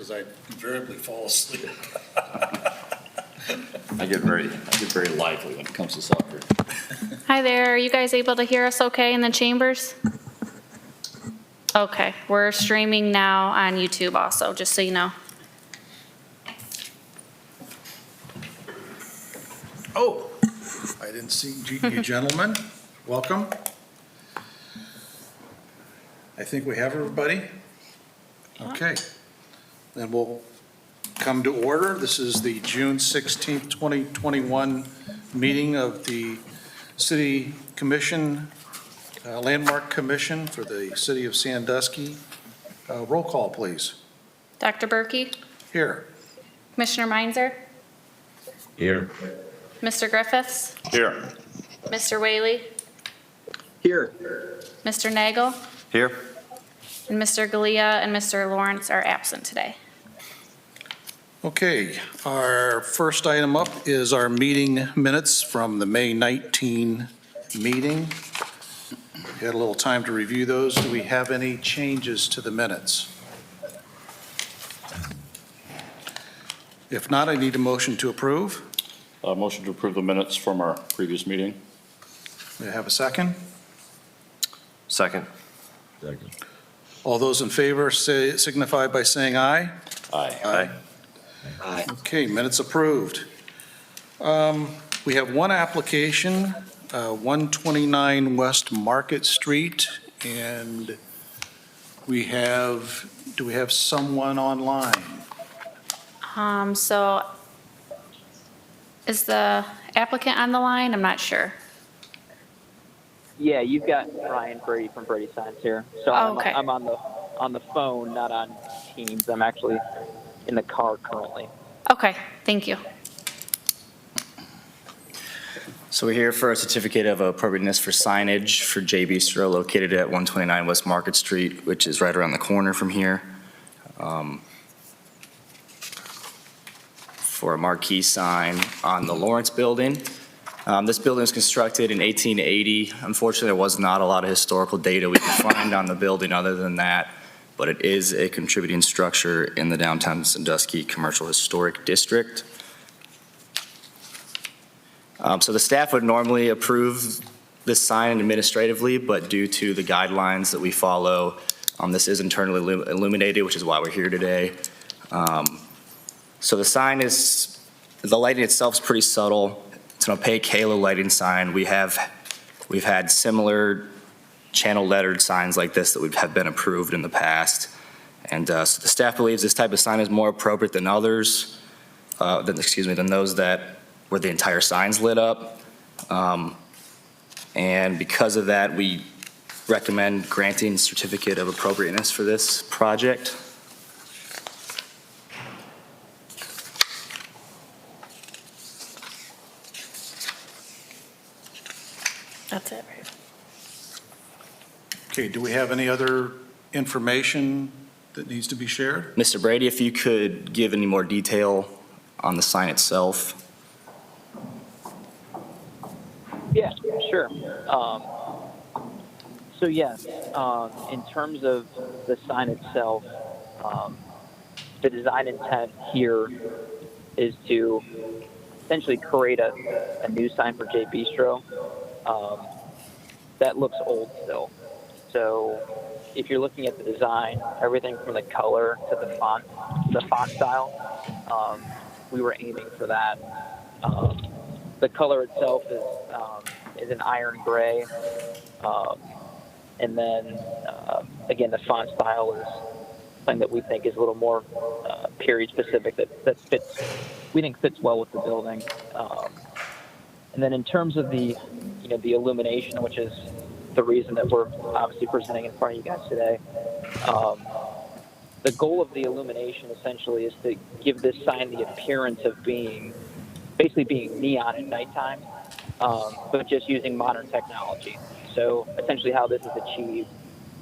because I invariably fall asleep. I get very lively when it comes to soccer. Hi there, are you guys able to hear us okay in the chambers? Okay, we're streaming now on YouTube also, just so you know. Oh, I didn't see you gentlemen. Welcome. I think we have everybody. Okay. Then we'll come to order. This is the June 16th, 2021 meeting of the City Commission, Landmark Commission for the City of Sandusky. Roll call, please. Dr. Berkey? Here. Commissioner Meinzer? Here. Mr. Griffiths? Here. Mr. Whaley? Here. Mr. Nagel? Here. And Mr. Galea and Mr. Lawrence are absent today. Okay, our first item up is our meeting minutes from the May 19 meeting. We had a little time to review those. Do we have any changes to the minutes? If not, I need a motion to approve. Motion to approve the minutes from our previous meeting. May I have a second? Second. All those in favor signify by saying aye. Aye. Aye. Okay, minutes approved. We have one application, 129 West Market Street, and do we have someone online? So is the applicant on the line? I'm not sure. Yeah, you've got Ryan Brady from Brady Signs here. So Oh, okay. I'm on the phone, not on Teams. I'm actually in the car currently. Okay, thank you. So we're here for a certificate of appropriateness for signage for JB Stroll located at 129 West Market Street, which is right around the corner from here. For a marquee sign on the Lawrence building. This building was constructed in 1880. Unfortunately, there was not a lot of historical data we could find on the building other than that, but it is a contributing structure in the downtown Sandusky Commercial Historic District. So the staff would normally approve this sign administratively, but due to the guidelines that we follow, this is internally illuminated, which is why we're here today. So the sign the lighting itself is pretty subtle. It's an opaque halo lighting sign. We've had similar channel lettered signs like this that have been approved in the past. And so the staff believes this type of sign is more appropriate than others, than those that where the entire sign's lit up. And because of that, we recommend granting certificate of appropriateness for this project. That's it, right? Okay, do we have any other information that needs to be shared? Mr. Brady, if you could give any more detail on the sign itself. Yeah, sure. So yes, in terms of the sign itself, the design intent here is to essentially create a new sign for J Bistro that looks old still. So if you're looking at the design, everything from the color to the font style, we were aiming for that. The color itself is an iron gray, and then again the font style is something that we think is a little more period specific that fits well with the building. And then in terms of the illumination, which is the reason that we're obviously presenting in front of you guys today, the goal of the illumination essentially is to give this sign the appearance of basically being neon at nighttime, but just using modern technology. So essentially how this is achieved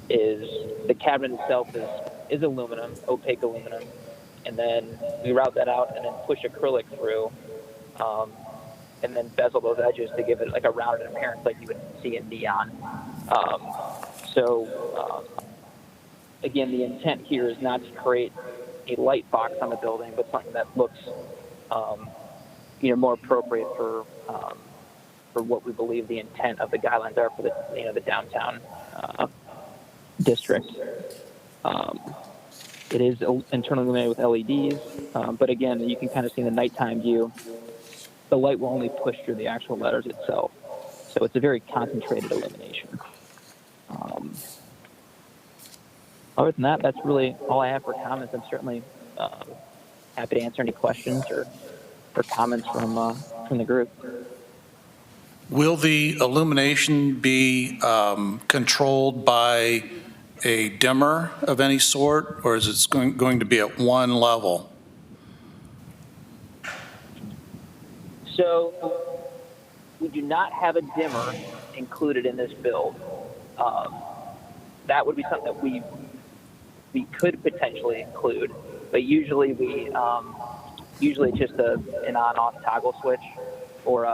is the cabinet itself is aluminum, opaque aluminum, and then we route that out and then push acrylic through, and then bezel those edges to give it like a rounded appearance like you would see in neon. Again, the intent here is not to create light box on the building, but something that looks, more appropriate for what we believe the intent of the guidelines are for the downtown district. It is internally illuminated with LEDs, but again, you can kind of see in the nighttime view, the light will only push through the actual letters itself. So it's a very concentrated illumination. Other than that, that's really all I have for comments. I'm certainly happy to answer any questions or comments from the group. Will the illumination be controlled by a dimmer of any sort, or is it going to be at one level? So we do not have a dimmer included in this build. That would be something that we could potentially include, but usually usually it's just an on-off toggle switch or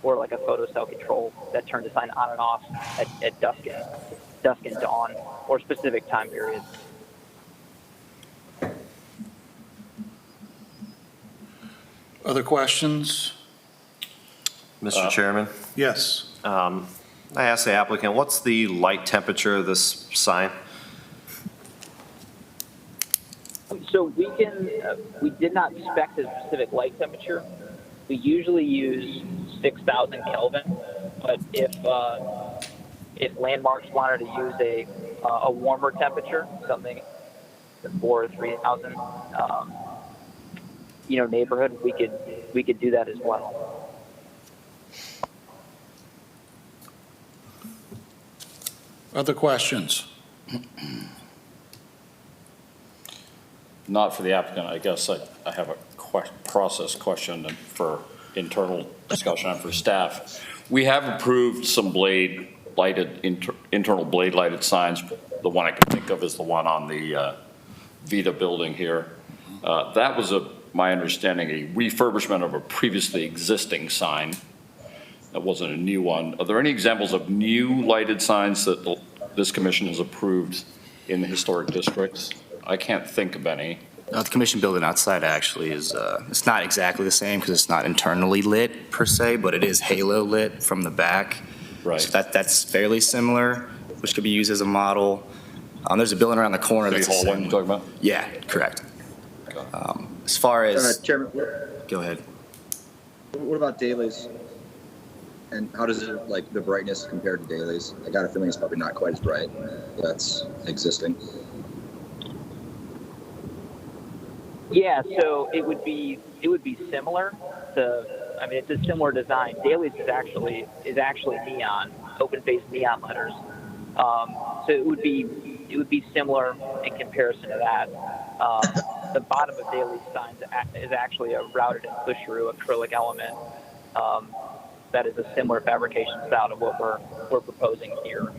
like a photo cell control that turns the sign on and off at dusk and dawn or specific time periods. Other questions? Mr. Chairman, Yes. I asked the applicant, what's the light temperature of this sign? So we did not spec a specific light temperature. We usually use 6,000 Kelvin, but if Landmarks wanted to use a warmer temperature, something 4,000 or 3,000, neighborhood, we could do that as well. Other questions? Not for the applicant, I guess I have a process question for internal discussion and for staff. We have approved some internal blade lighted signs. The one I can think of is the one on the Vita building here. That was, my understanding, a refurbishment of a previously existing sign. That wasn't a new one. Are there any examples of new lighted signs that this commission has approved in the historic districts? I can't think of any. The commission building outside actually is, it's not exactly the same because it's not internally lit per se, but it is halo lit from the back. Right. So that's fairly similar, which could be used as a model. There's a building around the corner City that's Hall one you're talking about? Yeah, correct. As far as, Chairman, go ahead. what about dailies? And how does it, like, the brightness compared to dailies? I got a feeling it's probably not quite as bright. That's existing. Yeah, so it would be similar to. I mean, it's a similar design. Dailies is actually neon, open-faced neon letters. So it would be similar in comparison to that. The bottom of Dailies signs is actually a routed and push-through acrylic element. That is a similar fabrication style to what we're proposing here.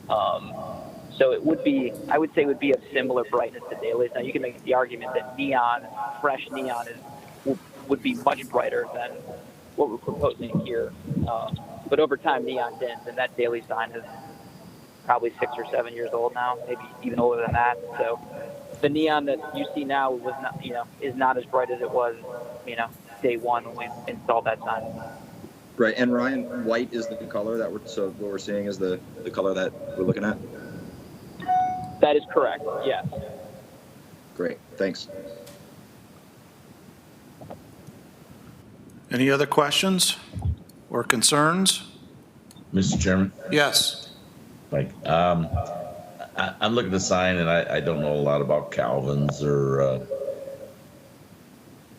So it would be, I would say, it would be of similar brightness to Dailies. Now you can make the argument that fresh neon would be much brighter than what we're proposing here. But over time, neon dims, and that Daily sign is probably 6 or 7 years old now, maybe even older than that. So the neon that you see now was not, is not as bright as it was, day one when we installed that sign. Right, and Ryan, white is the color so what we're seeing is the color that we're looking at? That is correct, yes. Great, thanks. Any other questions or concerns? Mr. Chairman, Yes. Mike, I'm looking at the sign and I don't know a lot about Calvin's or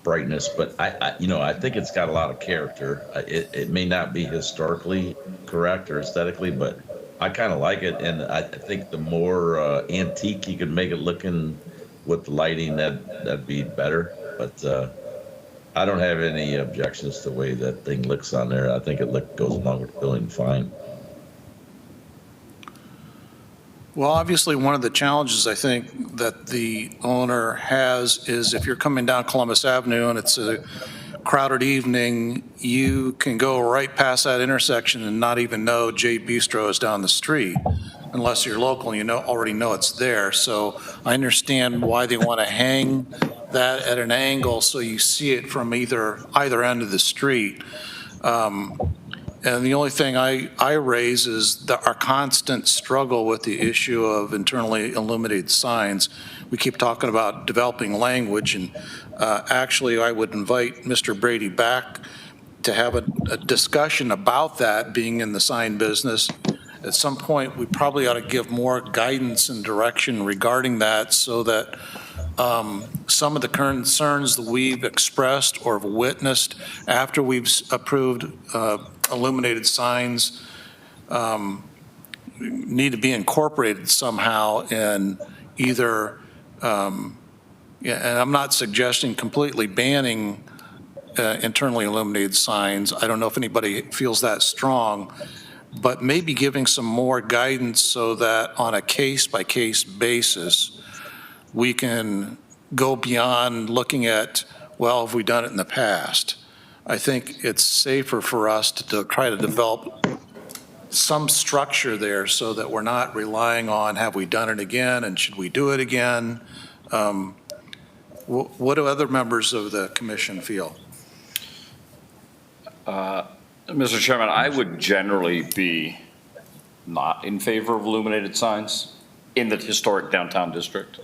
brightness, but I think it's got a lot of character. It may not be historically correct or aesthetically, but I kind of like it, and I think the more antique you could make it looking with the lighting, that'd be better. But I don't have any objections to the way that thing looks on there. I think it goes along with the building fine. Well, obviously, one of the challenges I think that the owner has is if you're coming down Columbus Avenue and it's a crowded evening, you can go right past that intersection and not even know Jade Bistro is down the street. unless you're local and already know it's there. So I understand why they want to hang that at an angle so you see it from either end of the street. And the only thing I raise is our constant struggle with the issue of internally illuminated signs. We keep talking about developing language, and actually I would invite Mr. Brady back to have a discussion about that, being in the sign business. At some point, we probably ought to give more guidance and direction regarding that so that some of the concerns that we've expressed or have witnessed after we've approved illuminated signs need to be incorporated somehow in either, and I'm not suggesting completely banning internally illuminated signs. I don't know if anybody feels that strong, but maybe giving some more guidance so that on a case-by-case basis, we can go beyond looking at, well, have we done it in the past? I think it's safer for us to try to develop some structure there so that we're not relying on, have we done it again, and should we do it again? What do other members of the commission feel? Mr. Chairman, I would generally be not in favor of illuminated signs in the historic downtown district.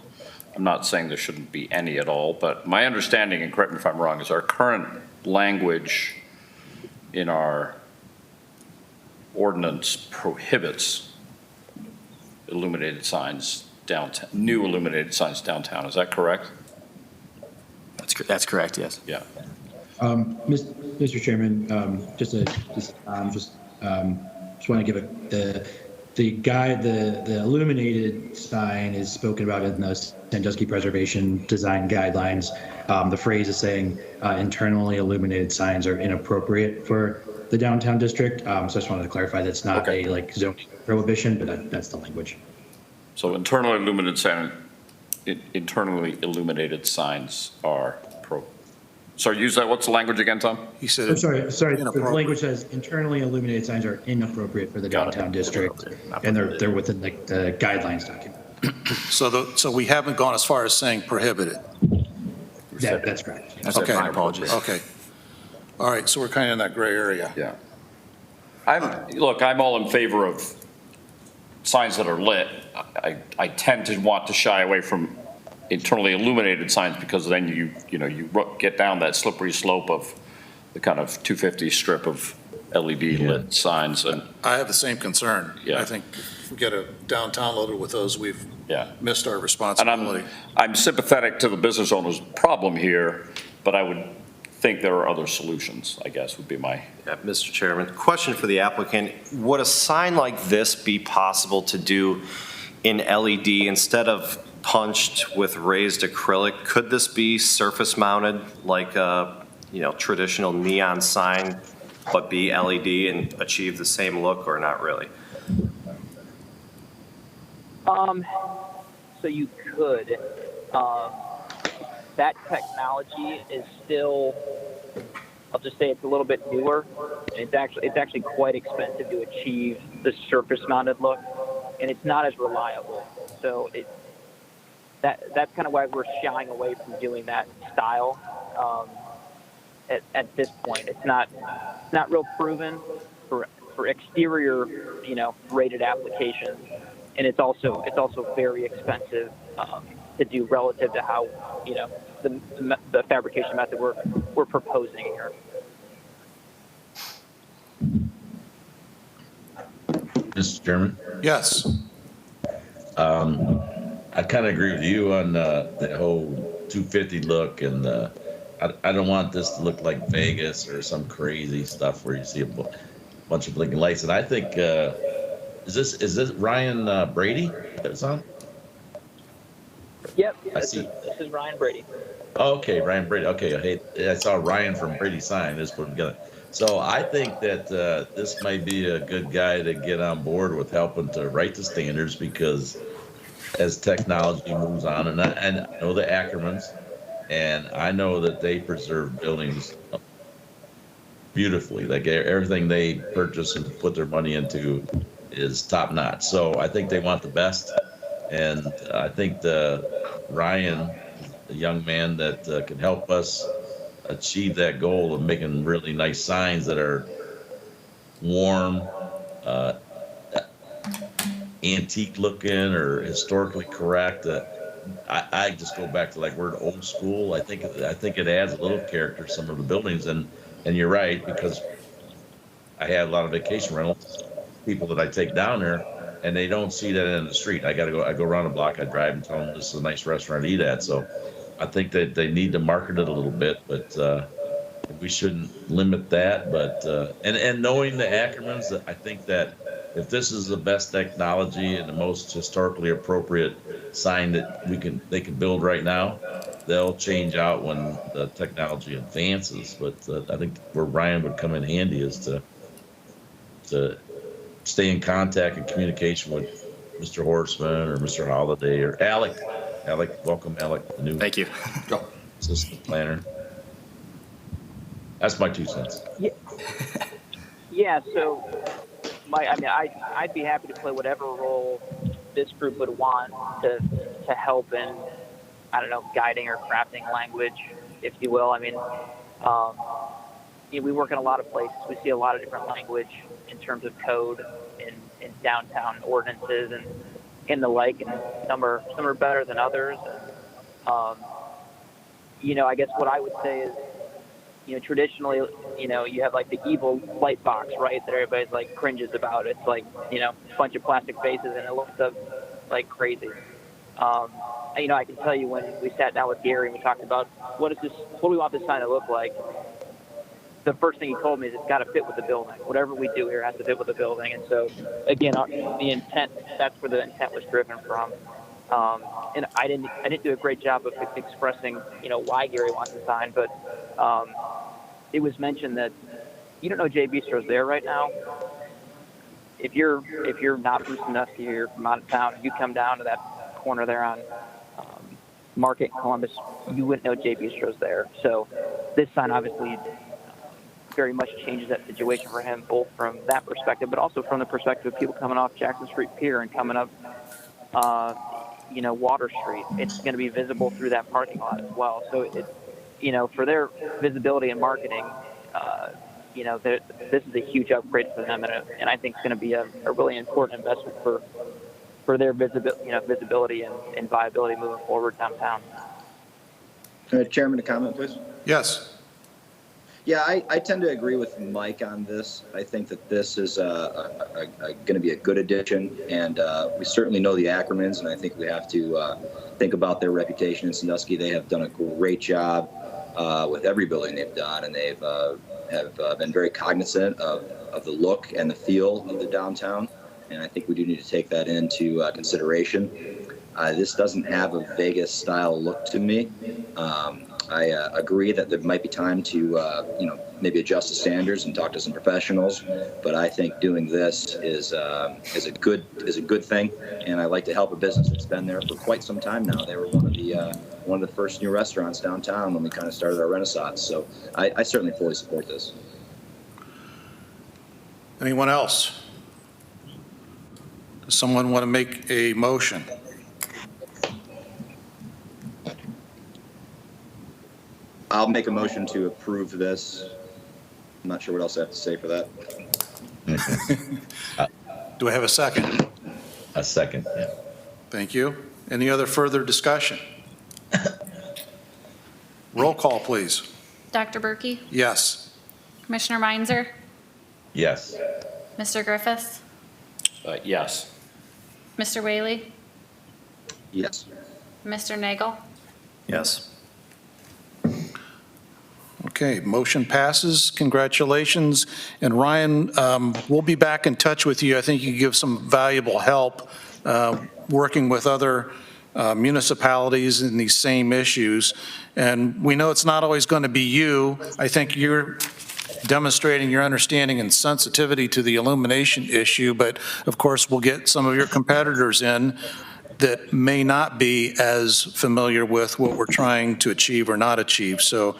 I'm not saying there shouldn't be any at all, but my understanding, and correct me if I'm wrong, is our current language in our ordinance prohibits illuminated signs downtown, new illuminated signs downtown. Is that correct? That's correct, yes. Yeah. Mr. Chairman, just want to give the illuminated sign is spoken about in the Sandusky Preservation Design Guidelines. The phrase is saying internally illuminated signs are inappropriate for the downtown district. So I just wanted to clarify that's not a zoning prohibition, but that's the language. So internally illuminated signs are Sorry, use that. What's the language again, Tom? He said. I'm sorry. The language says internally illuminated signs are inappropriate for the downtown district, and they're within the guidelines document. So we haven't gone as far as saying prohibited. That's correct. Okay. My apologies. Okay. All right. So we're kind of in that gray area. Yeah. I'm all in favor of signs that are lit. I tend to want to shy away from internally illuminated signs because then you get down that slippery slope of the kind of 250 strip of LED lit signs. And I have the same concern. Yeah. I think if we get a downtown loaded with those, we've missed our And responsibility. I'm sympathetic to the business owner's problem here, but I would think there are other solutions, I guess, would be my. Yeah, Mr. Chairman, question for the applicant. Would a sign like this be possible to do in LED instead of punched with raised acrylic? Could this be surface mounted like a traditional neon sign, but be LED and achieve the same look, or not really? So you could. That technology is still, I'll just say it's a little bit newer. It's actually quite expensive to achieve the surface mounted look, and it's not as reliable. So that's kind of why we're shying away from doing that style at this point. It's not real proven for exterior, rated applications, and it's also very expensive to do relative to how the fabrication method we're proposing here. Mr. Chairman? Yes. I kind of agree with you on the whole 250 look, and I don't want this to look like Vegas or some crazy stuff where you see a bunch of blinking lights. And I think is this Ryan Brady that's on? Yep. I see. This is Ryan Brady. Oh, okay, Ryan Brady. Okay, I saw Ryan from Brady Sign. This put together. So I think that this might be a good guy to get on board with helping to write the standards, because as technology moves on, and I know the Ackermans, and I know that they preserve buildings beautifully. Like everything they purchase and put their money into, is top notch. So I think they want the best, and I think Ryan, the young man that can help us achieve that goal of making really nice signs that are warm, antique looking or historically correct. I just go back to like word old school. I think it adds a little character to some of the buildings, and you're right, because I have a lot of vacation rentals people that I take down there, and they don't see that in the street. I go around the block, I drive and tell them this is a nice restaurant to eat at. So I think that they need to market it a little bit, but we shouldn't limit that. But and knowing the Ackermans, I think that if this is the best technology and the most historically appropriate sign that they can build right now, they'll change out when the technology advances. But I think where Ryan would come in handy is to stay in contact and communication with Mr. Horseman or Mr. Holiday or Alec. Alec, welcome, Alec, the new Thank you. assistant planner. That's my 2 cents. Yeah. So, I'd be happy to play whatever role this group would want to help in, I don't know, guiding or crafting language, if you will. I mean, we work in a lot of places. We see a lot of different language in terms of code in downtown ordinances and the like, and some are better than others. And, I guess what I would say is, traditionally, you have like the evil light box, right, that everybody's like cringes about. It's like, a bunch of plastic faces and it looks up like crazy. I can tell you when we sat down with Gary and we talked about what do we want this sign to look like, the first thing he told me is it's got to fit with the building. Whatever we do here has to fit with the building. And so, again, the intent, that's where the intent was driven from. And I didn't do a great job of expressing, why Gary wants the sign, but it was mentioned that you don't know Jay Bistro's there right now. If you're not from Sandusky or you're from out of town, if you come down to that corner there on Market Columbus, you wouldn't know Jay Bistro's there. So this sign obviously very much changes that situation for him, both from that perspective, but also from the perspective of people coming off Jackson Street Pier and coming up, Water Street. It's going to be visible through that parking lot as well. So for their visibility and marketing, this is a huge upgrade for them, and I think it's going to be a really important investment for their visibility and viability moving forward downtown. Chairman, a comment, please. Yes. Yeah, I tend to agree with Mike on this. I think that this is going to be a good addition, and we certainly know the Ackermans, and I think we have to think about their reputation in Sandusky. They have done a great job with every building they've done, and they've have been very cognizant of the look and the feel of the downtown, and I think we do need to take that into consideration. This doesn't have a Vegas-style look to me. I agree that there might be time to, maybe adjust the standards and talk to some professionals. But I think doing this is a good thing, and I like to help a business that's been there for quite some time now. They were one of the first new restaurants downtown when we kind of started our renaissance. So I certainly fully support this. Anyone else? Does someone want to make a motion? I'll make a motion to approve this. I'm not sure what else I have to say for that. Do I have a second? A second, yeah. Thank you. Any other further discussion? Roll call, please. Dr. Berkey? Yes. Commissioner Meinzer? Yes. Mr. Griffiths? Yes. Mr. Whaley? Yes. Mr. Nagel? Yes. Okay, motion passes. Congratulations. And Ryan, we'll be back in touch with you. I think you give some valuable help working with other municipalities in these same issues. And we know it's not always going to be you. I think you're demonstrating your understanding and sensitivity to the illumination issue, but of course we'll get some of your competitors in. that may not be as familiar with what we're trying to achieve or not achieve. So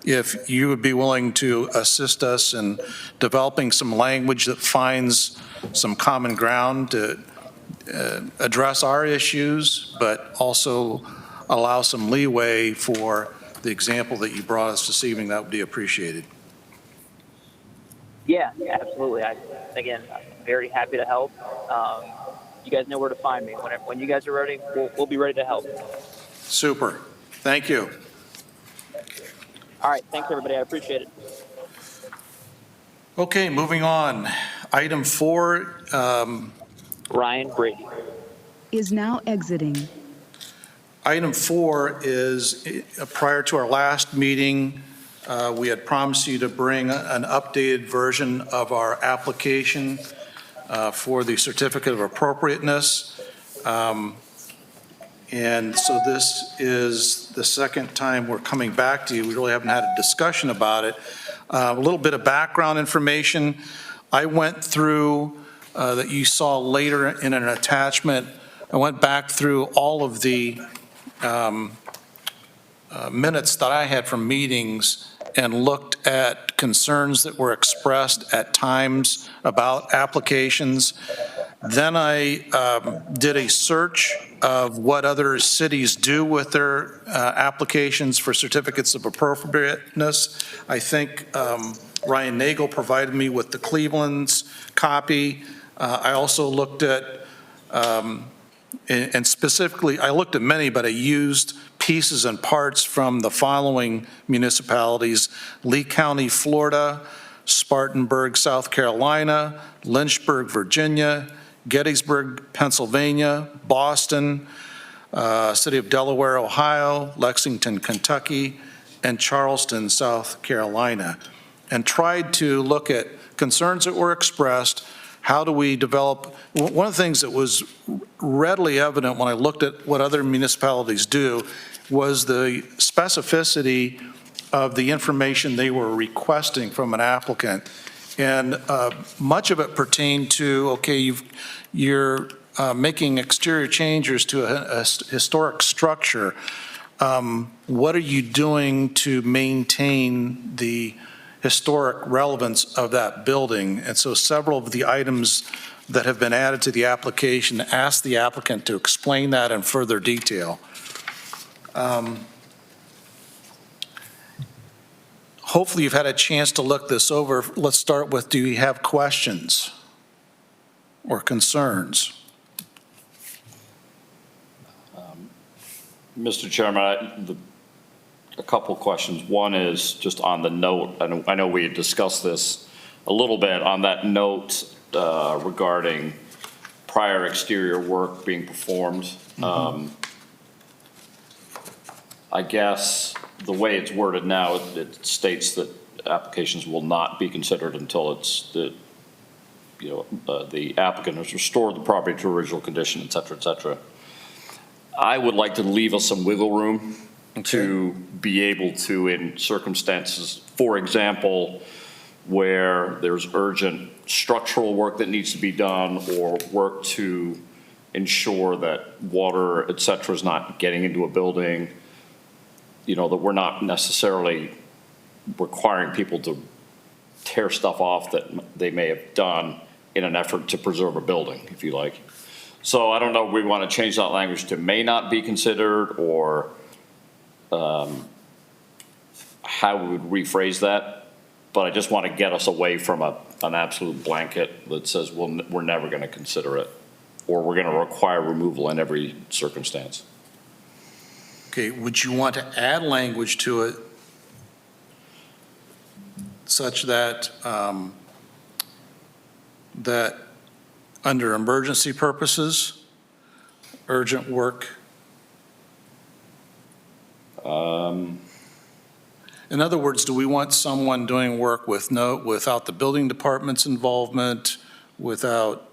if you would be willing to assist us in developing some language that finds some common ground to address our issues, but also allow some leeway for the example that you brought us this evening, that would be appreciated. Yeah, absolutely. Again, I'm very happy to help. You guys know where to find me. When you guys are ready, we'll be ready to help. Super. Thank you. All right. Thanks, everybody. I appreciate it. Okay, moving on. Item 4. Ryan Brady is now exiting. Item 4 is, prior to our last meeting, we had promised you to bring an updated version of our application for the Certificate of Appropriateness. And so this is the second time we're coming back to you. We really haven't had a discussion about it. A little bit of background information. I went through, that you saw later in an attachment, I went back through all of the minutes that I had from meetings and looked at concerns that were expressed at times about applications. Then I did a search of what other cities do with their applications for certificates of appropriateness. I think Ryan Nagel provided me with the Cleveland's copy. I also looked at, and specifically, I looked at many, but I used pieces and parts from the following municipalities: Lee County, Florida; Spartanburg, South Carolina; Lynchburg, Virginia; Gettysburg, Pennsylvania; Boston, City of Delaware, Ohio; Lexington, Kentucky; and Charleston, South Carolina, and tried to look at concerns that were expressed. How do we develop? One of the things that was readily evident when I looked at what other municipalities do was the specificity of the information they were requesting from an applicant. And much of it pertained to, okay, you're making exterior changes to a historic structure. What are you doing to maintain the historic relevance of that building? And so several of the items that have been added to the application ask the applicant to explain that in further detail. Hopefully you've had a chance to look this over. Let's start with, do you have questions or concerns? Mr. Chairman, a couple questions. One is just on the note, and I know we had discussed this a little bit, on that note regarding prior exterior work being performed. I guess the way it's worded now, it states that applications will not be considered until it's the applicant has restored the property to original condition, et cetera, et cetera. I would like to leave us some wiggle room to be able to, in circumstances, for example, where there's urgent structural work that needs to be done, or work to ensure that water, et cetera, is not getting into a building, that we're not necessarily requiring people to tear stuff off that they may have done in an effort to preserve a building, if you like. So I don't know if we want to change that language to may not be considered, or how we would rephrase that, but I just want to get us away from an absolute blanket that says we're never going to consider it, or we're going to require removal in every circumstance. Okay, would you want to add language to it such that that under emergency purposes, urgent work? In other words, do we want someone doing work without the building department's involvement, without?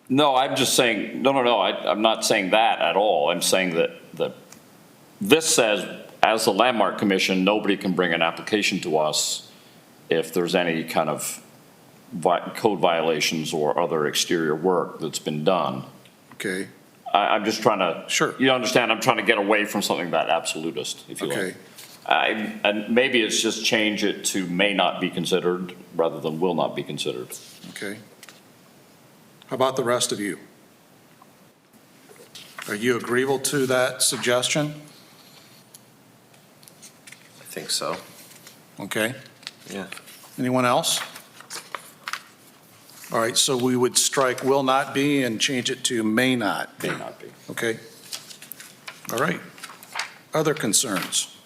No, I'm just saying, no, I'm not saying that at all. I'm saying that this says, as the Landmark Commission, nobody can bring an application to us if there's any kind of code violations or other exterior work that's been done. Okay. I'm just trying to. Sure. You understand, I'm trying to get away from something that absolutist, if you Okay. like. And maybe it's just change it to may not be considered rather than will not be considered. Okay. How about the rest of you? Are you agreeable to that suggestion? I think so. Okay. Yeah. Anyone else? All right, so we would strike will not be and change it to may not. May not be. Okay. All right. Other concerns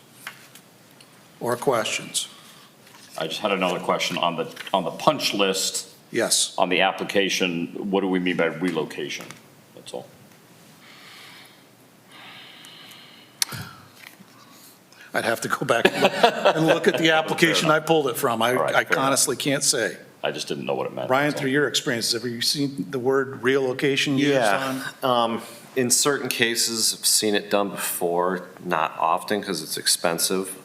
or questions? I just had another question on the punch list, Yes. on the application. What do we mean by relocation? That's all. I'd have to go back and look at the application I pulled it from. All right, I fair enough. honestly can't say. I just didn't know what it meant. Brian, that's all. through your experience, have you seen the word relocation used on? In certain cases, I've seen it done before, not often because it's expensive.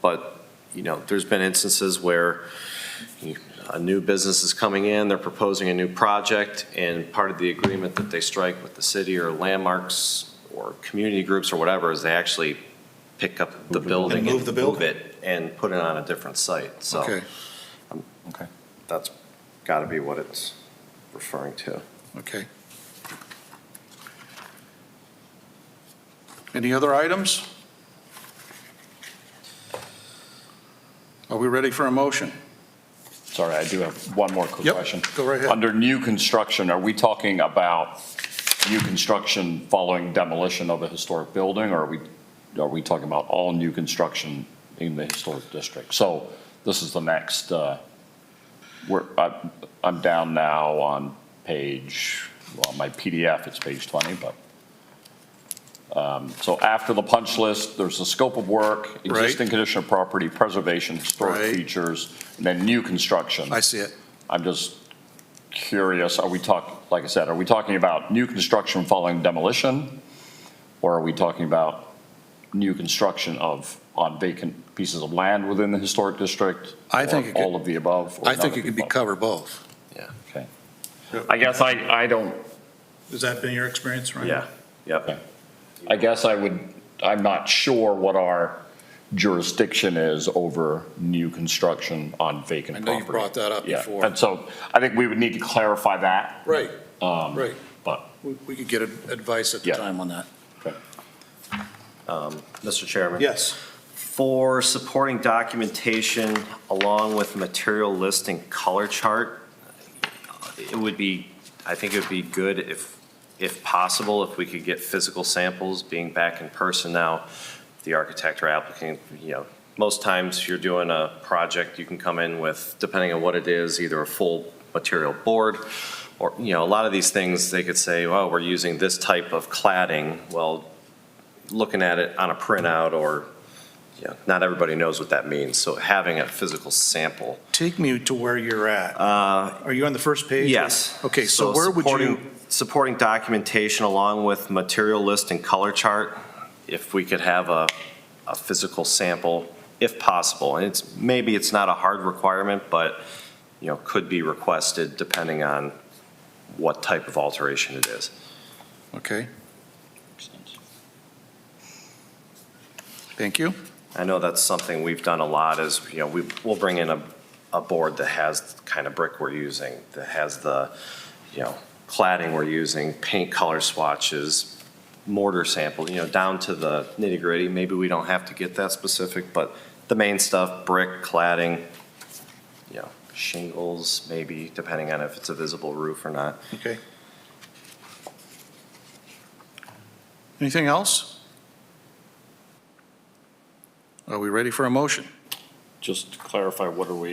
But, you know, there's been instances where a new business is coming in, they're proposing a new project, and part of the agreement that they strike with the city or landmarks or community groups or whatever is they actually pick up the building And move the building. it and put it on a different site. So Okay, Okay. that's got to be what it's referring to. okay. Any other items? Are we ready for a motion? Sorry, I do have one more quick Yep, question. go right ahead. Under new construction, are we talking about new construction following demolition of a historic building, or are we talking about all new construction in the historic district? So this is the next, I'm down now on page, well, my PDF, it's page 20, but, so after the punch list, there's the scope of work, existing condition of property, preservation, historic Right. features, and then new construction. I see it. I'm just curious, like I said, are we talking about new construction following demolition? Or are we talking about new construction on vacant pieces of land within the historic district? I think Or it could- all of the above? or I think none it of could the be above? cover both. Okay. I guess I don't, Has that been your experience, Ryan? Yeah, yep. Okay. I guess I'm not sure what our jurisdiction is over new construction on vacant I know property. you brought that up Yeah. before. And so I think we would need to clarify that. Right, right. But, We could get advice at the Yeah. time on that. okay. Mr. Chairman? Yes. For supporting documentation along with material listing color chart, it would be, I think it would be good if possible, if we could get physical samples being back in person now. The architect or applicant, you know, most times if you're doing a project, you can come in with, depending on what it is, either a full material board or, you know, a lot of these things, they could say, well, we're using this type of cladding. Well, looking at it on a printout or, you know, not everybody knows what that means. So having a physical sample. Take me to where you're at. Are you on the first page? Yes. Okay, so where would you, Supporting documentation along with material list and color chart, if we could have a physical sample, if possible. And maybe it's not a hard requirement, but, you know, could be requested depending on what type of alteration it is. okay, thank you. I know that's something we've done a lot is, you know, we'll bring in a board that has the kind of brick we're using, that has the, you know, cladding we're using, paint color swatches, mortar sample, you know, down to the nitty gritty. Maybe we don't have to get that specific, but the main stuff, brick, cladding, you know, shingles, maybe, depending on if it's a visible roof or not. Okay. Anything else? Are we ready for a motion? Just to clarify, what are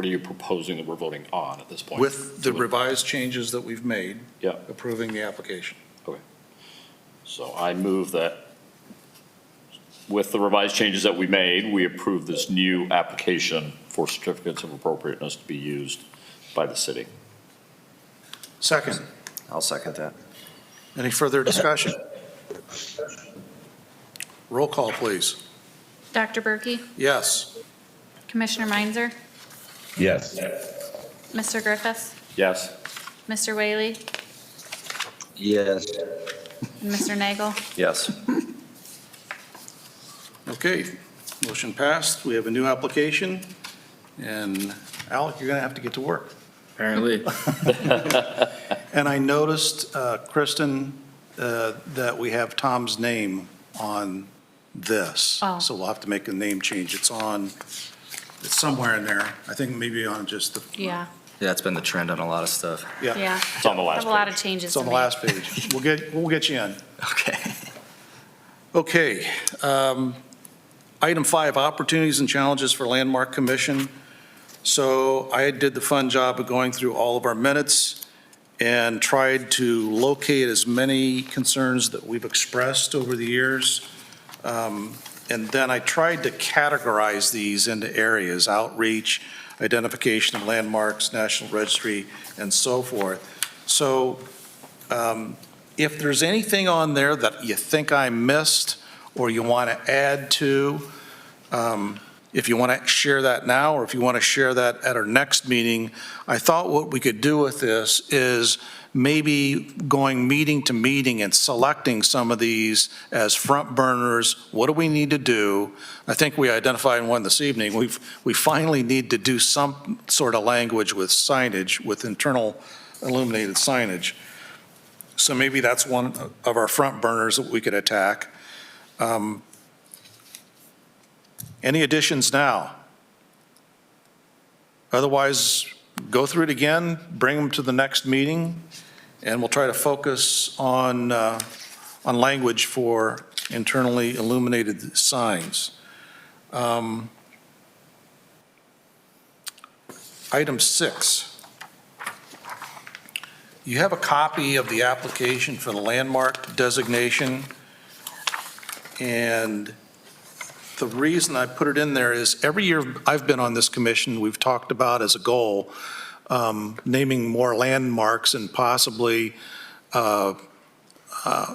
you proposing that we're voting on at this point? With the revised changes that we've made, Yeah, approving the application. so I move that with the revised changes that we made, we approve this new application for certificates of appropriateness to be used by the city. Second, I'll second that. any further discussion? Roll call, please. Dr. Berkey? Yes. Commissioner Meinzer? Yes. Mr. Griffiths? Yes? Mr. Whaley? Yes. And Mr. Nagel? Yes. Okay, motion passed. We have a new application. And Alec, you're going to have to get to work. Apparently. And I noticed, Kristen, that we have Tom's name on this. Oh. So we'll have to make a name change. It's somewhere in there. I think maybe on just the, Yeah, Yeah, it's been the trend on a lot of stuff. yeah, yeah. It's on the I last have a lot page. of changes it's to on the make. last page. We'll get you in. Okay. Okay. Item 5, opportunities and challenges for Landmark Commission. So I did the fun job of going through all of our minutes and tried to locate as many concerns that we've expressed over the years. And then I tried to categorize these into areas: outreach, identification of landmarks, National Registry, and so forth. So if there's anything on there that you think I missed or you want to add to, if you want to share that now, or if you want to share that at our next meeting, I thought what we could do with this is maybe going meeting to meeting and selecting some of these as front burners. What do we need to do? I think we identified one this evening. We finally need to do some sort of language with signage, with internal illuminated signage. So maybe that's one of our front burners that we could attack. Any additions now? Otherwise, go through it again, bring them to the next meeting, and we'll try to focus on language for internally illuminated signs. Item 6. You have a copy of the application for the landmark designation, and the reason I put it in there is every year I've been on this commission, we've talked about as a goal, naming more landmarks and possibly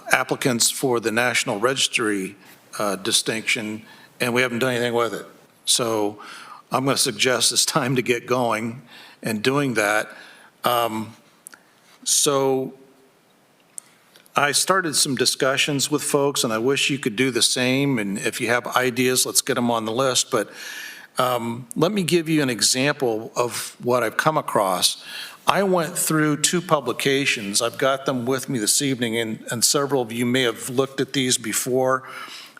applicants for the National Registry distinction, and we haven't done anything with it. So I'm going to suggest it's time to get going and doing that. So I started some discussions with folks, and I wish you could do the same, and if you have ideas, let's get them on the list. But let me give you an example of what I've come across. I went through 2 publications. I've got them with me this evening, and several of you may have looked at these before.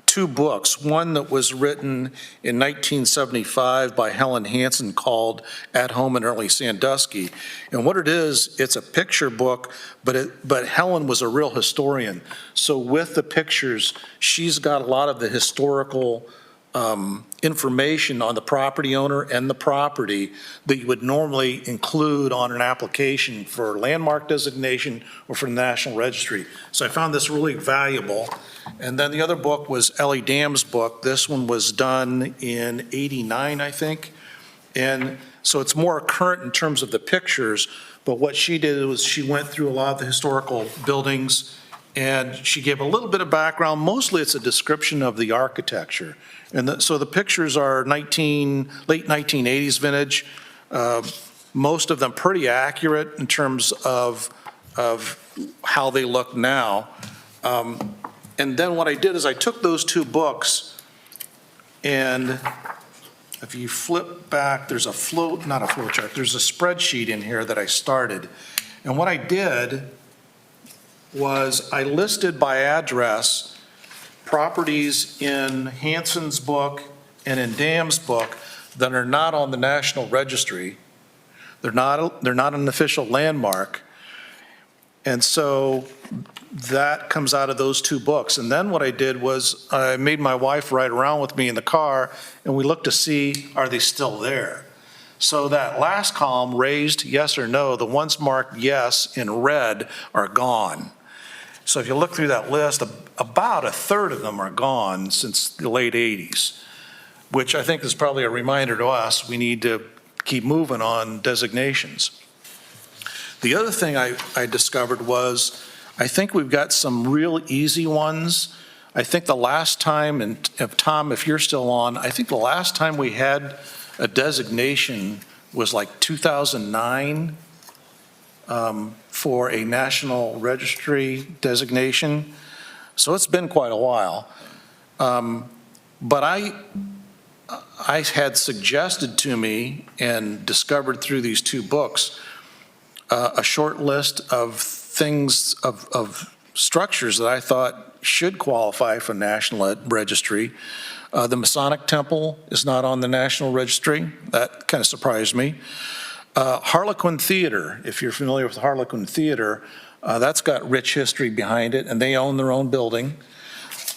2 books, one that was written in 1975 by Helen Hansen called At Home in Early Sandusky. And what it is, it's a picture book, but Helen was a real historian. So with the pictures, she's got a lot of the historical information on the property owner and the property that you would normally include on an application for landmark designation or for the National Registry. So I found this really valuable. And then the other book was Ellie Dam's book. This one was done in '89, I think. And so it's more current in terms of the pictures, but what she did was she went through a lot of the historical buildings and she gave a little bit of background. Mostly it's a description of the architecture. And so the pictures are late 1980s vintage, most of them pretty accurate in terms of how they look now. And then what I did is I took those 2 books, and if you flip back, there's a not a flow chart, there's a spreadsheet in here that I started. And what I did was I listed by address properties in Hansen's book and in Dam's book that are not on the National Registry. They're not an official landmark. And so that comes out of those 2 books. And then what I did was I made my wife ride around with me in the car, and we looked to see, are they still there? So that last column, raised yes or no, the ones marked yes in red are gone. So if you look through that list, about a third of them are gone since the late 80s, which I think is probably a reminder to us we need to keep moving on designations. The other thing I discovered was I think we've got some real easy ones. I think the last time, and if Tom, if you're still on, I think the last time we had a designation was like 2009 for a national registry designation, so it's been quite a while. But I had suggested to me and discovered through these two books a short list of things, of structures that I thought should qualify for National Registry. The Masonic Temple is not on the National Registry. That kind of surprised me. Harlequin Theater, if you're familiar with Harlequin Theater, that's got rich history behind it, and they own their own building.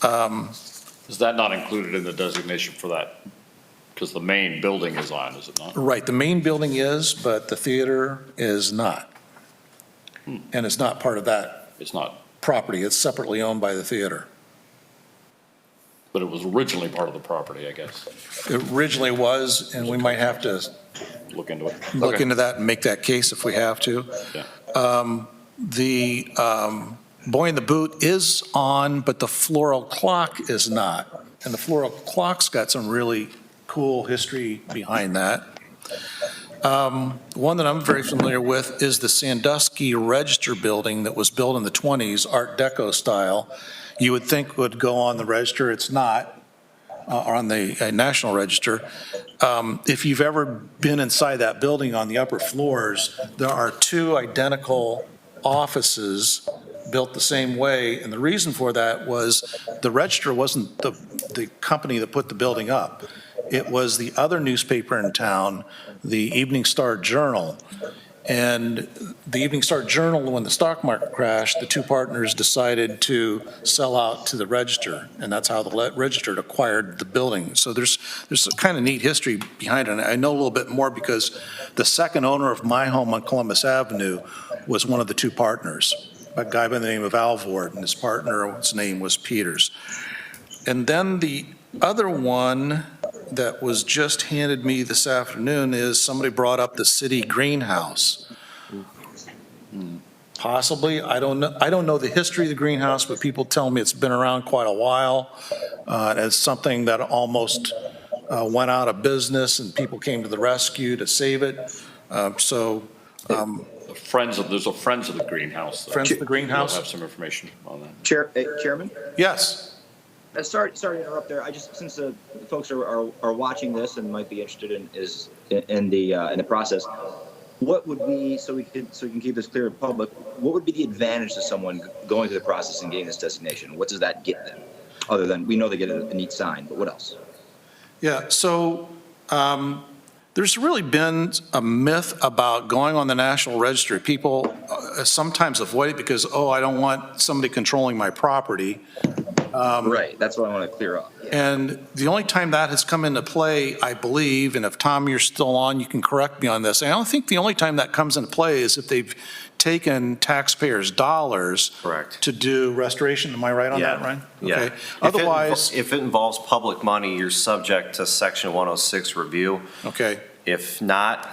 Is that not included in the designation for that? Because the main building is on, is it not? Right, the main building is, but the theater is not. And it's not part of that It's not, property. It's separately owned by the theater. but it was originally part of the property, I guess. It originally was, and we might have to Look into it. look Okay. into that and make that case if we have to. Yeah. The Boy in the Boot is on, but the floral clock is not. And the floral clock's got some really cool history behind that. One that I'm very familiar with is the Sandusky Register building that was built in the 20s, Art Deco style. You would think would go on the register. It's not on the National Register. If you've ever been inside that building on the upper floors, there are two identical offices built the same way, and the reason for that was the Register wasn't the company that put the building up. It was the other newspaper in town, the Evening Star Journal. And the Evening Star Journal, when the stock market crashed, the two partners decided to sell out to the Register, and that's how the Register acquired the building. So there's a kind of neat history behind it. And I know a little bit more because the second owner of my home on Columbus Avenue was one of the two partners, a guy by the name of Alvord, and his partner's name was Peters. And then the other one that was just handed me this afternoon is somebody brought up the city greenhouse. Possibly, I don't know the history of the greenhouse, but people tell me it's been around quite a while. It's something that almost went out of business and people came to the rescue to save it. There's a Friends of the Greenhouse. Friends of the Greenhouse? We'll have some information on that. Chairman? Yes. Sorry to interrupt there. I just, since the folks are watching this and might be interested in the process, what would be, so we can keep this clear to the public, what would be the advantage to someone going through the process and getting this designation? What does that get them? Other than, we know they get a neat sign, but what else? Yeah, so there's really been a myth about going on the National Register. People sometimes avoid it because, I don't want somebody controlling my property. Right, that's what I want to clear up. Yeah. And the only time that has come into play, I believe, and if Tom, you're still on, you can correct me on this. I don't think the only time that comes into play is if they've taken taxpayers' dollars Correct. to do restoration. Am I right on that, Ryan? Yeah. Okay. Otherwise, If it involves public money, you're subject to Section 106 review. okay. If not,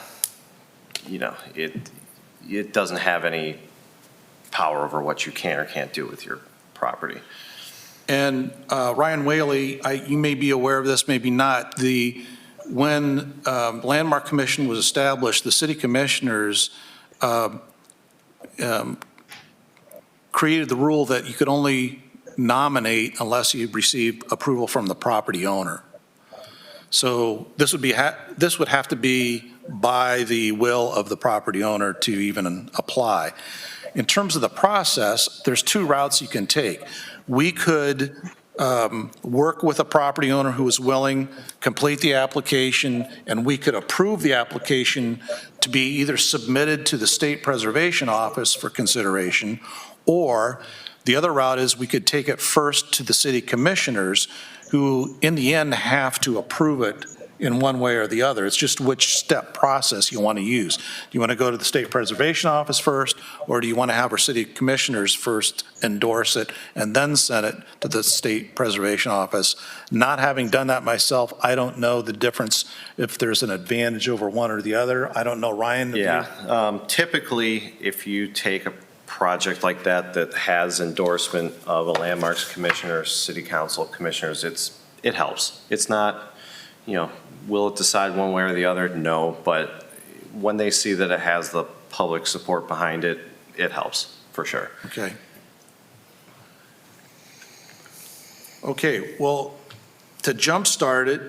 it doesn't have any power over what you can or can't do with your property. And Ryan Whaley, you may be aware of this, maybe not. When Landmark Commission was established, the city commissioners created the rule that you could only nominate unless you received approval from the property owner. So this would have to be by the will of the property owner to even apply. In terms of the process, there's two routes you can take. We could work with a property owner who is willing, complete the application, and we could approve the application to be either submitted to the State Preservation Office for consideration, or the other route is we could take it first to the city commissioners, who in the end have to approve it in one way or the other. It's just which step process you want to use. Do you want to go to the State Preservation Office first, or do you want to have our city commissioners first endorse it and then send it to the State Preservation Office? Not having done that myself, I don't know the difference if there's an advantage over one or the other. I don't know, Ryan? Yeah, typically, if you take a project like that has endorsement of a landmarks commissioner, city council commissioners, it helps. It's not, will it decide one way or the other? No, but when they see that it has the public support behind it, it helps, for sure. Okay. Okay, well, to jumpstart it,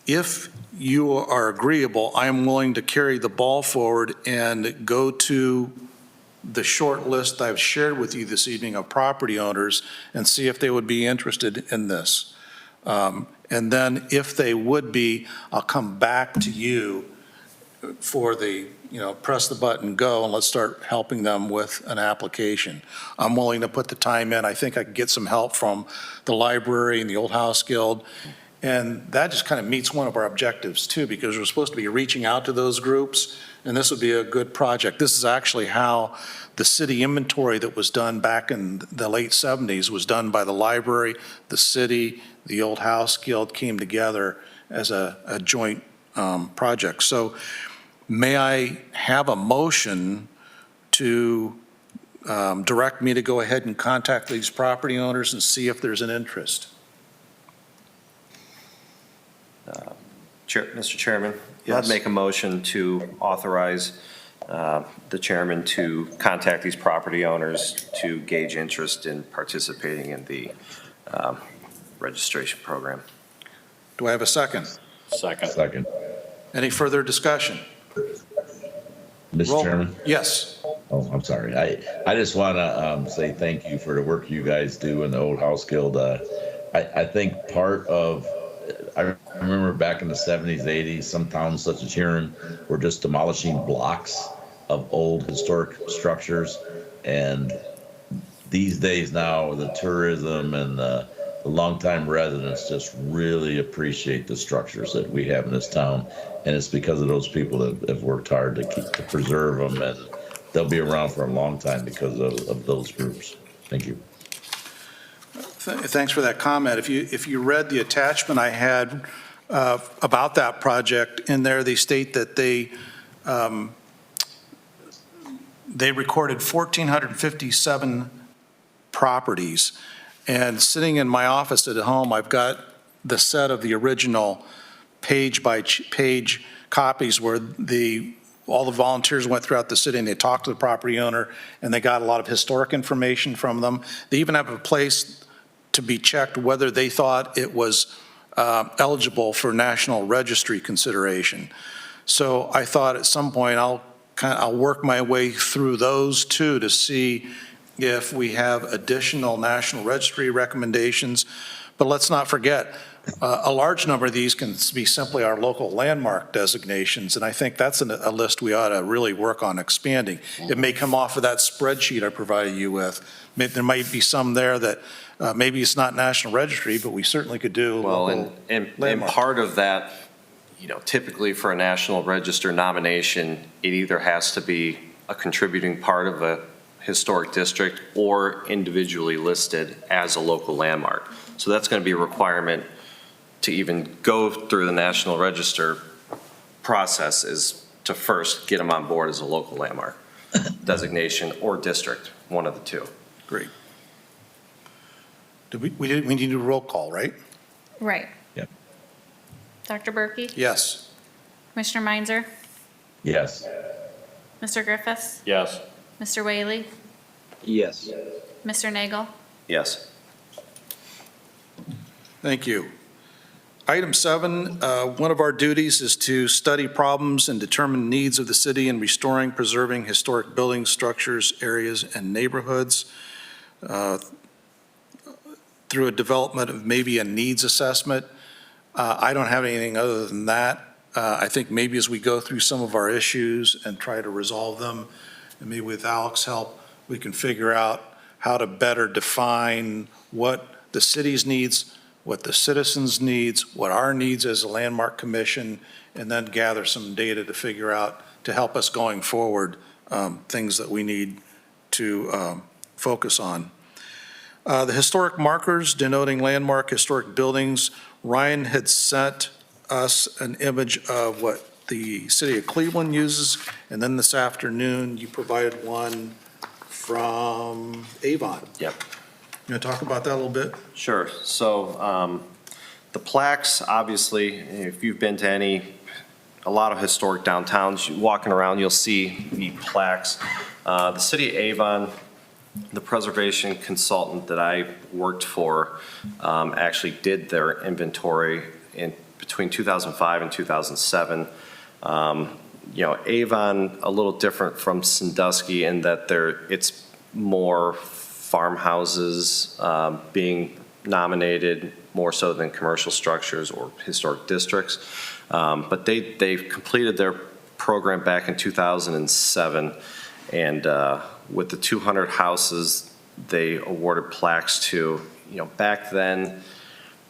if you are agreeable, I am willing to carry the ball forward and go to the short list I've shared with you this evening of property owners and see if they would be interested in this. And then if they would be, I'll come back to you for the, press the button, go, and let's start helping them with an application. I'm willing to put the time in. I think I could get some help from the library and the Old House Guild. And that just kind of meets one of our objectives too, because we're supposed to be reaching out to those groups, and this would be a good project. This is actually how the city inventory that was done back in the late 70s was done by the library, the city, the Old House Guild came together as a joint project. So may I have a motion to direct me to go ahead and contact these property owners and see if there's an interest? Mr. Chairman, Yes. I'd make a motion to authorize the chairman to contact these property owners to gauge interest in participating in the registration program. Do I have a second? Second. Any further discussion? Mr. Roll- Chairman? Yes. Oh, I'm sorry. I just want to say thank you for the work you guys do in the Old House Guild. I think part of, I remember back in the 70s, 80s, some towns such as Huron were just demolishing blocks of old historic structures. And these days now, the tourism and the longtime residents just really appreciate the structures that we have in this town. And it's because of those people that have worked hard to preserve them, and they'll be around for a long time because of those groups. Thank you. Thanks for that comment. If you read the attachment I had about that project, in there they state that they recorded 1,457 properties. And sitting in my office at home, I've got the set of the original page by page copies where all the volunteers went throughout the city and they talked to the property owner and they got a lot of historic information from them. They even have a place to be checked whether they thought it was eligible for National Registry consideration. So I thought at some point I'll work my way through those two to see if we have additional National Registry recommendations. But let's not forget, a large number of these can be simply our local landmark designations, and I think that's a list we ought to really work on expanding. It may come off of that spreadsheet I provided you with. There might be some there that maybe it's not National Registry, but we certainly could do Well, local and landmark. part of that, typically for a National Register nomination, it either has to be a contributing part of a historic district or individually listed as a local landmark. So that's going to be a requirement to even go through the National Register process, is to first get them on board as a local landmark designation or district, one of the two. Great. We need to do a roll call, right? Right. Yep. Dr. Berkey? Yes. Commissioner Meinzer? Yes. Mr. Griffiths? Yes. Mr. Whaley? Yes. Mr. Nagel? Yes. Thank you. Item 7, one of our duties is to study problems and determine needs of the city in restoring, preserving historic buildings, structures, areas, and neighborhoods through a development of maybe a needs assessment. I don't have anything other than that. I think maybe as we go through some of our issues and try to resolve them, and maybe with Alex's help, we can figure out how to better define what the city's needs, what the citizens' needs, what our needs as a landmark commission, and then gather some data to figure out, to help us going forward, things that we need to focus on. The historic markers denoting landmark historic buildings, Ryan had sent us an image of what the city of Cleveland uses, and then this afternoon you provided one from Avon. Yep. You want to talk about that a little bit? Sure. So the plaques, obviously, if you've been to any a lot of historic downtowns. Walking around, you'll see the plaques. The city of Avon, the preservation consultant that I worked for, actually did their inventory in between 2005 and 2007. Avon, a little different from Sandusky in that it's more farmhouses being nominated more so than commercial structures or historic districts. But they've completed their program back in 2007, and with the 200 houses they awarded plaques to, back then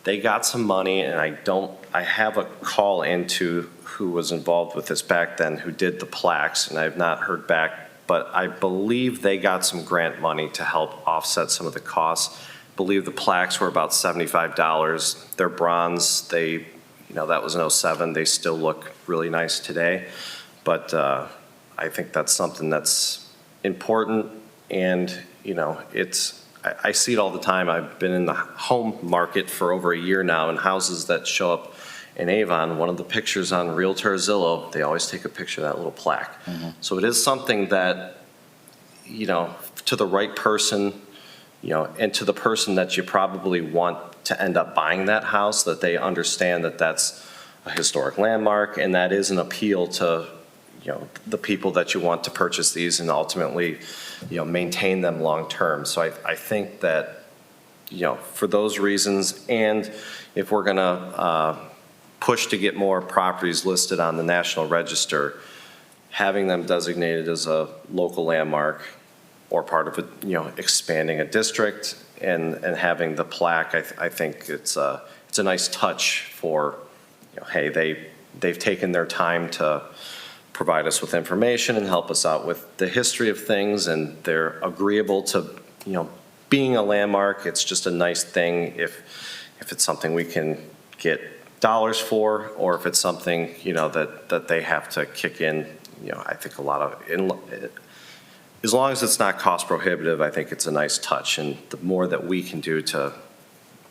they got some money, and I have a call into who was involved with this back then who did the plaques, and I have not heard back, but I believe they got some grant money to help offset some of the costs. I believe the plaques were about $75. They're bronze. That was in '07. They still look really nice today, but I think that's something that's important, and I see it all the time. I've been in the home market for over a year now, and houses that show up in Avon, one of the pictures on Realtor Zillow, they always take a picture of that little plaque. Mm-hmm. So it is something that, to the right person, and to the person that you probably want to end up buying that house, that they understand that that's a historic landmark, and that is an appeal to, the people that you want to purchase these and ultimately, maintain them long term. So I think that, for those reasons, and if we're gonna push to get more properties listed on the National Register, having them designated as a local landmark or part of it, expanding a district and having the plaque, I think it's a nice touch for, hey, they've taken their time to provide us with information and help us out with the history of things, and they're agreeable to, being a landmark. It's just a nice thing if it's something we can get dollars for, or if it's something, that they have to kick in. I think a lot of, as long as it's not cost prohibitive, I think it's a nice touch, and the more that we can do to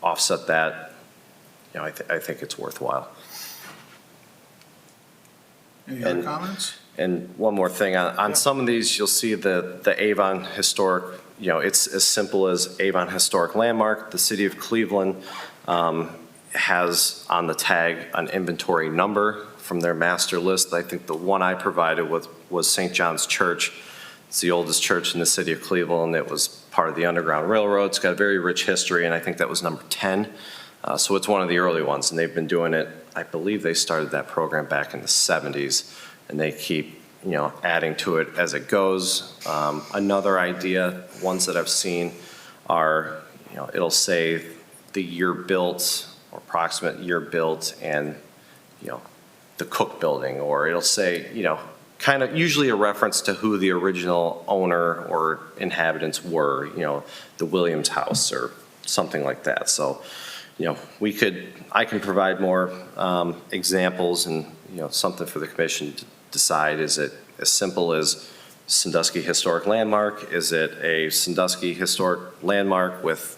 offset that, I think it's worthwhile. Any other comments? And one more thing, on some of these, you'll see the Avon Historic, it's as simple as Avon Historic Landmark. The city of Cleveland has on the tag an inventory number from their master list. I think the one I provided was St. John's Church. It's the oldest church in the city of Cleveland. It was part of the Underground Railroad. It's got a very rich history, and I think that was number 10. So it's one of the early ones, and they've been doing it. I believe they started that program back in the 70s, and they keep, adding to it as it goes. Another idea, ones that I've seen are, it'll say the year built or approximate year built and, the Cook building, or it'll say, kind of usually a reference to who the original owner or inhabitants were, the Williams House or something like that. So, I can provide more examples and, something for the commission to decide. Is it as simple as Sandusky Historic Landmark? Is it a Sandusky Historic Landmark with,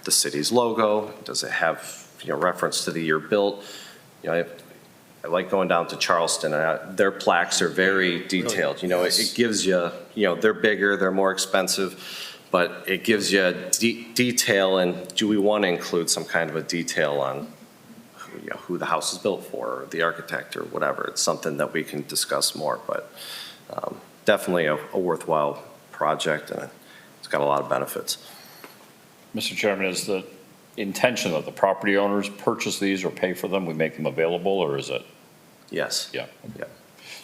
the city's logo? Does it have, reference to the year built? I like going down to Charleston. Their plaques are very detailed. It gives you, they're bigger, they're more expensive, but it gives you detail. And do we want to include some kind of a detail on who the house is built for, or the architect, or whatever? It's something that we can discuss more, but definitely a worthwhile project, and it's got a lot of benefits. Mr. Chairman, is the intention that the property owners purchase these or pay for them, we make them available, or is it? Yes. Yeah. Yeah.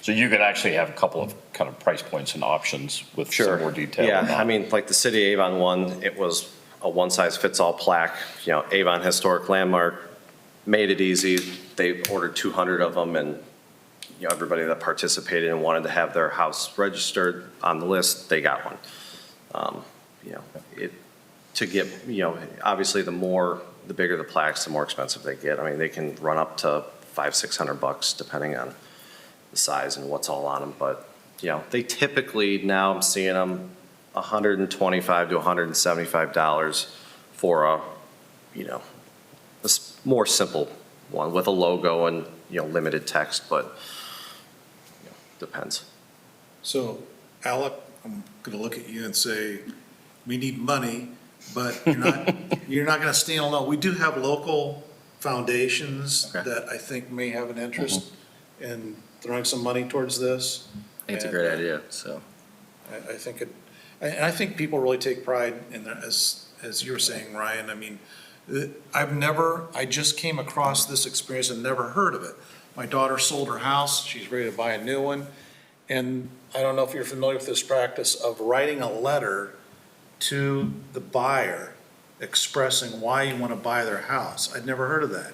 So you could actually have a couple of kind of price points and options with some more detail. Yeah, I mean, like the City of Avon one, it was a one-size-fits-all plaque. Avon Historic Landmark made it easy. They ordered 200 of them, and everybody that participated and wanted to have their house registered on the list, they got one. To get, obviously the bigger the plaques, the more expensive they get. I mean, they can run up to $500-600 depending on the size and what's all on them. But, they typically, now I'm seeing them $125 to $175 for a more simple one with a logo and, limited text. But Depends. So, Alec, I'm going to look at you and say, we need money, but you're not going to stand alone. We do have local foundations Okay. that I think may have an interest in throwing some money towards this. I think it's a And, great idea, so. I think and I think people really take pride in that, as you were saying, Ryan. I mean, I just came across this experience and never heard of it. My daughter sold her house, she's ready to buy a new one, and I don't know if you're familiar with this practice of writing a letter to the buyer expressing why you want to buy their house. I'd never heard of that.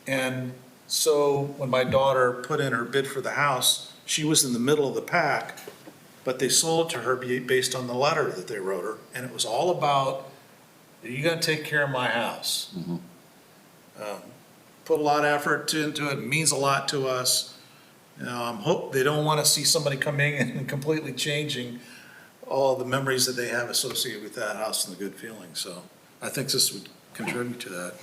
And so when my daughter put in her bid for the house, she was in the middle of the pack, but they sold it to her based on the letter that they wrote her, and it was all about, are you going to take care of my house? Put a lot of effort into it, means a lot to us. Hope they don't want to see somebody coming in and completely changing all the memories that they have associated with that house and the good feeling. So I think this would contribute to that.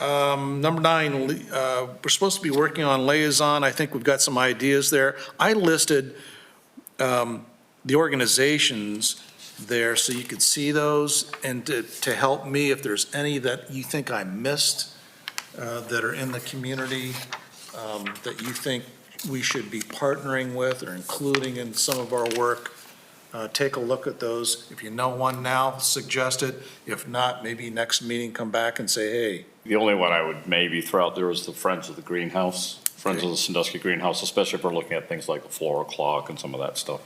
Number 9, we're supposed to be working on liaison. I think we've got some ideas there. I listed the organizations there so you could see those and to help me if there's any that you think I missed that are in the community that you think we should be partnering with or including in some of our work. Take a look at those. If you know one now, suggest it. If not, maybe next meeting, come back and say, hey. The only one I would maybe throw out there is the Friends of the Greenhouse, Friends of the Sandusky Greenhouse, especially if we're looking at things like the floral clock and some of that stuff.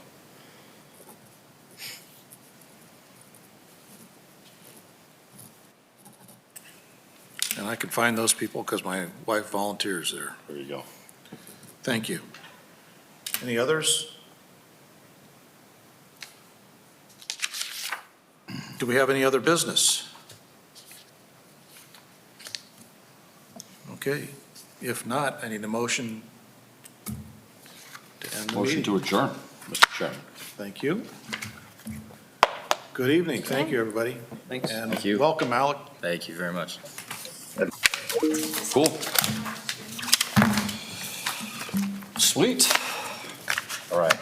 And I can find those people because my wife volunteers there. There you go. Thank you. Any others? Do we have any other business? Okay. If not, I need a motion to end the Motion meeting. to adjourn, Mr. Chairman. Thank you. Good evening. Thank you, everybody. Thanks. And Thank you. welcome, Alec. Thank you very much. Cool. Sweet. All right.